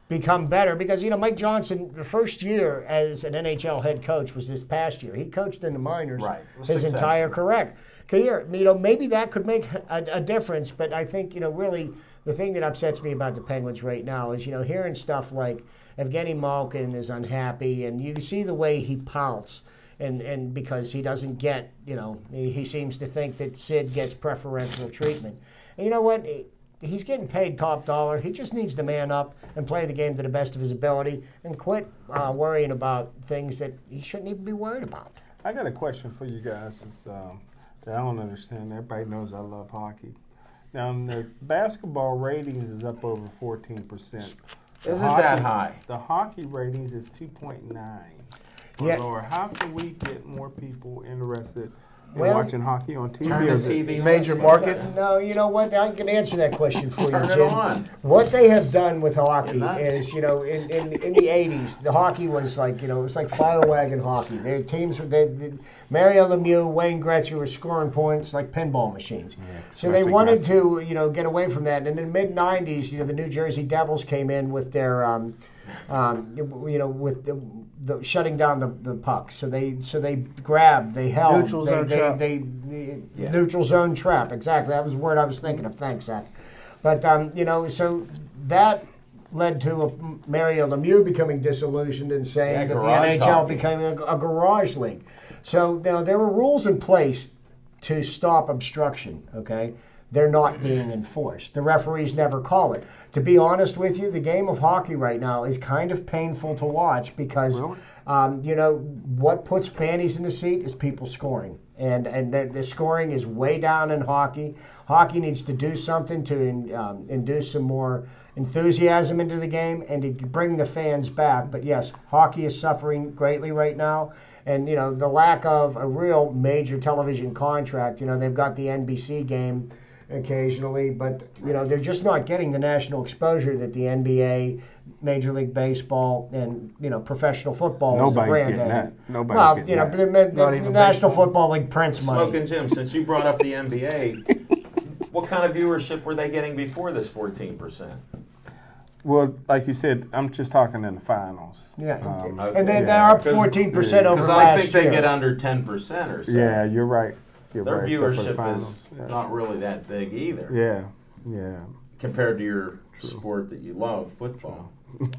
become better. Because, Mike Johnson, the first year as an NHL head coach was this past year. He coached in the minors his entire career. Maybe that could make a difference, but I think, really the thing that upsets me about the Penguins right now is, hearing stuff like Evgeny Malkin is unhappy, and you see the way he pouts. And because he doesn't get, he seems to think that Sid gets preferential treatment. And you know what? He's getting paid top dollar. He just needs to man up and play the game to the best of his ability and quit worrying about things that he shouldn't even be worried about. I got a question for you guys that I don't understand. Everybody knows I love hockey. Now, the basketball ratings is up over 14%. Isn't that high? The hockey ratings is 2.9. Yeah. Lord, how can we get more people interested in watching hockey on TV? Turn the TV Major markets? No, you know what? I can answer that question for you, Turn it Jim. on. What they have done with hockey You're not. is, in the 80s, the hockey was like, it was like fire wagon hockey. Their teams were, Mario Lemieux, Wayne Gretzky were scoring points like pinball machines. So they wanted to, get away from that. And in the mid-90s, the New Jersey Devils came in with their, with the shutting down the puck. So they grabbed, they held, Neutral zone trap. Neutral zone trap. Exactly, that was the word I was thinking of. Thanks, Zach. But so that led to Mario Lemieux becoming disillusioned and saying that the NHL hockey became a garage league. So there were rules in place to stop obstruction. Okay. They're not being enforced. The referees never call it. To be honest with you, the game of hockey right now is kind of painful to watch because, what puts fannies in the seat is people scoring. And the scoring is way down in hockey. Hockey needs to do something to induce some more enthusiasm into the game and to bring the fans back. But yes, hockey is suffering greatly right now. And, the lack of a real major television contract, they've got the NBC game occasionally, but they're just not getting the national exposure that the NBA, Major League Baseball, and professional football. Nobody's getting that. Nobody's getting that. The National Football League prints money. Smoking Jim, since you brought up the NBA, what kind of viewership were they getting before this 14%? Well, like you said, I'm just talking in the finals. Yeah, and then they're up 14% over last year. Because I think they get under 10% or so. Yeah, you're right. Their viewership is not really that big either. Yeah. Compared to your sport that you love, football.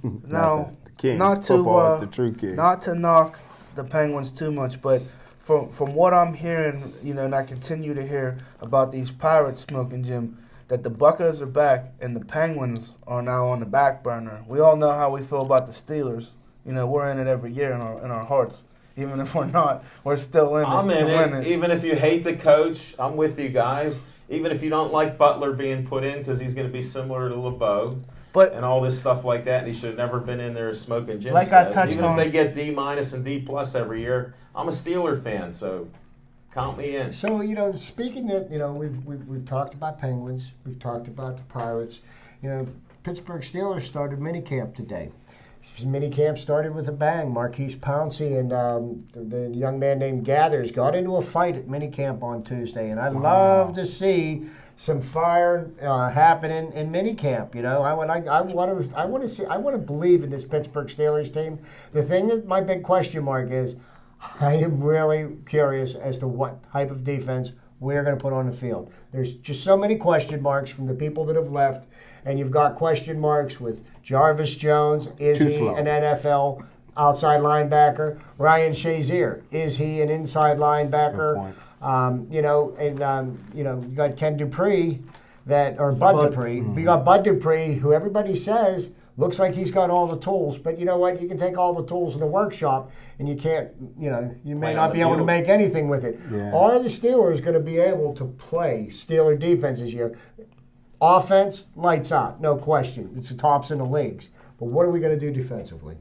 No, the king. not to Football is the true king. Not to knock the Penguins too much, but from what I'm hearing, and I continue to hear about these Pirates, Smoking Jim, that the Buccas are back and the Penguins are now on the back burner. We all know how we feel about the Steelers. We're in it every year in our hearts. Even if we're not, we're still in it. I'm in it. Even if you hate the coach, I'm with you guys. Even if you don't like Butler being put in because he's going to be similar to LeBeau and all this stuff like that, and he should have never been in there as Smoking Jim says. Even if they get D- and D+ every year, I'm a Steeler fan, so count me in. So, speaking that, we've talked about Penguins, we've talked about the Pirates. Pittsburgh Steelers started minicamp today. Minicamp started with a bang. Marquise Pouncey and the young man named Gathers got into a fight at minicamp on Tuesday, and I love to see some fire happening in minicamp. I want to believe in this Pittsburgh Steelers team. The thing that my big question mark is, I am really curious as to what type of defense we're going to put on the field. There's just so many question marks from the people that have left, and you've got question marks with Jarvis Jones. Is he an NFL outside linebacker? Ryan Shazier, is he an inside linebacker? You got Ken Dupree, Bud Dupree. We got Bud Dupree, who everybody says looks like he's got all the tools, but you know what? You can take all the tools in the workshop, and you can't. You may not be able to make anything with it. Yeah. Are the Steelers going to be able to play Steeler defense this year? Offense, lights out, no question. It's the tops in the leagues. But what are we going to do defensively?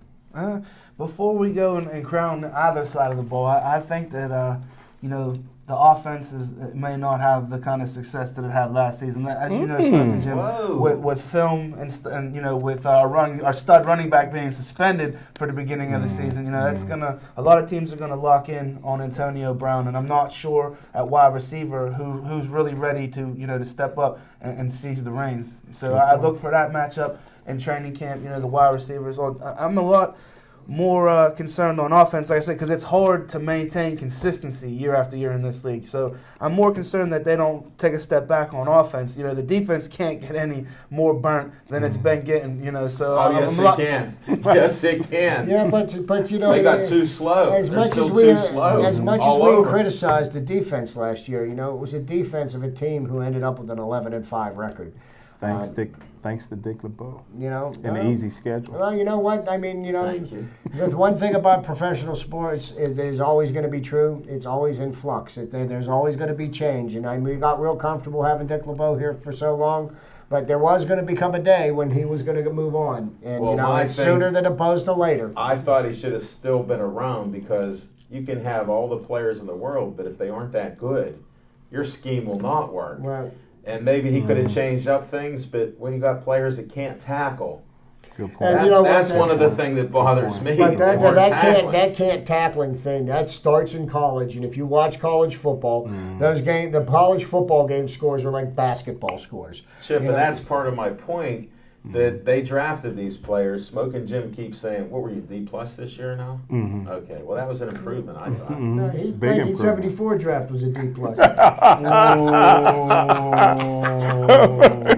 Before we go and crown either side of the ball, I think that the offense may not have the kind of success that it had last season. As you know, Smoking Jim, with film and with our stud running back being suspended for the beginning of the season, that's a lot of teams are gonna lock in on Antonio Brown, and I'm not sure at wide receiver who's really ready to step up and seize the reins. So I look for that matchup in training camp. The wide receivers. I'm a lot more concerned on offense, like I said, because it's hard to maintain consistency year after year in this league. So I'm more concerned that they don't take a step back on offense. The defense can't get any more burnt than it's been getting. So yes, it can. Yes, it can. Yeah, but they got too slow. As They're much still as too slow. as much as all we over. criticized the defense last year, it was a defense of a team who ended up with an 11-5 record. Thanks to Dick LeBeau. And an easy schedule. Well, you know what? I mean, Thank you. the one thing about professional sports is always going to be true. It's always in flux. There's always going to be change. And we got real comfortable having Dick LeBeau here for so long. But there was going to become a day when he was going to move on. And, sooner than opposed to later. I thought he should have still been around because you can have all the players in the world, but if they aren't that good, your scheme will not work. Right. And maybe he could have changed up things, but when you got players that can't tackle, Good point. that's one of the things that bothers me. But that can't tackling thing, that starts in college. And if you watch college football, the college football game scores are like basketball scores. Chip, and that's part of my point, that they drafted these players. Smoking Jim keeps saying, what were you, D+ this year now? Okay, well, that was an improvement, I thought. No, 1974 draft was a D+.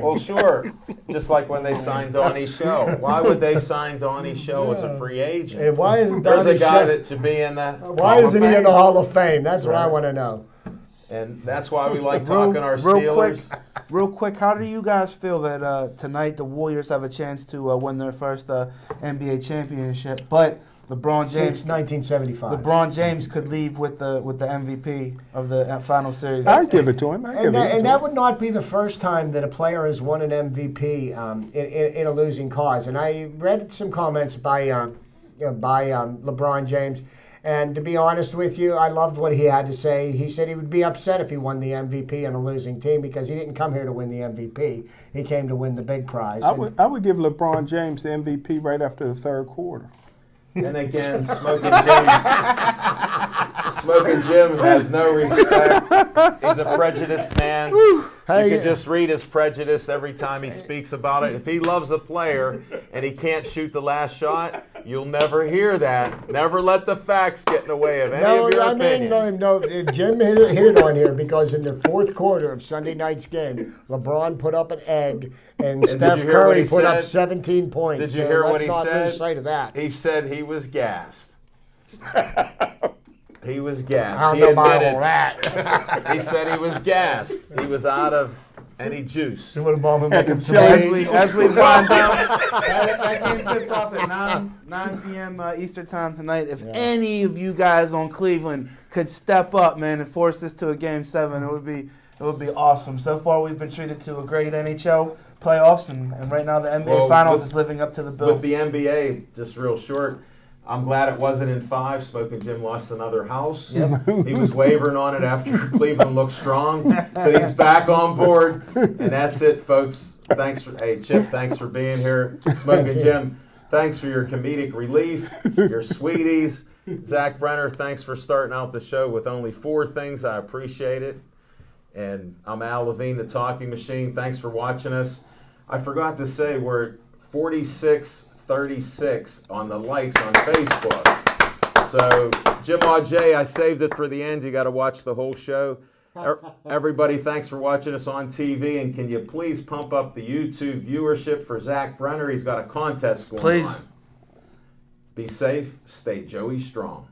Well, sure. Just like when they signed Donnie Shell. Why would they sign Donnie Shell as a free agent? And why isn't There's Donnie a guy Shell- that should be in that. Why isn't he in the Hall of Fame? That's what I want to know. And that's why we like talking our Steelers. Real quick, how do you guys feel that tonight the Warriors have a chance to win their first NBA championship, but LeBron James Since 1975. LeBron James could leave with the MVP of the final series? I'd give it to him. And that would not be the first time that a player has won an MVP in a losing cause. And I read some comments by LeBron James. And to be honest with you, I loved what he had to say. He said he would be upset if he won the MVP on a losing team because he didn't come here to win the MVP. He came to win the big prize. I would give LeBron James the MVP right after the third quarter. And again, Smoking Jim has no respect. He's a prejudiced man. You can just read his prejudice every time he speaks about it. If he loves a player and he can't shoot the last shot, you'll never hear that. Never let the facts get in the way of any of your opinions. No, Jim hit it on here because in the fourth quarter of Sunday night's game, LeBron put up an egg and Steph Curry put up 17 points. Did you hear what he Let's not said? lose sight of that. He said he was gassed. He was gassed. I don't He know about admitted. all that. He said he was gassed. He was out of any juice. As we wind down, that game tips off at 9 p.m. Eastern time tonight. If any of you guys on Cleveland could step up, man, and force this to a Game 7, it would be awesome. So far, we've been treated to a great NHL playoffs, and right now the NBA Finals is living up to the bill. With the NBA, just real short, I'm glad it wasn't in 5. Smoking Jim lost another house. Yep. He was wavering on it after Cleveland looked strong, but he's back on board, and that's it, folks. Chip, thanks for being here. Smoking Jim, thanks for your comedic relief, your sweeties. Zach Brenner, thanks for starting out the show with only 4 things. I appreciate it. And I'm Al Levine, the Talking Machine. Thanks for watching us. I forgot to say we're at 4636 on the likes on Facebook. So, Jim Aj, I saved it for the end. You got to watch the whole show. Everybody, thanks for watching us on TV. And can you please pump up the YouTube viewership for Zach Brenner? He's got a contest going on. Be safe. Stay Joey strong.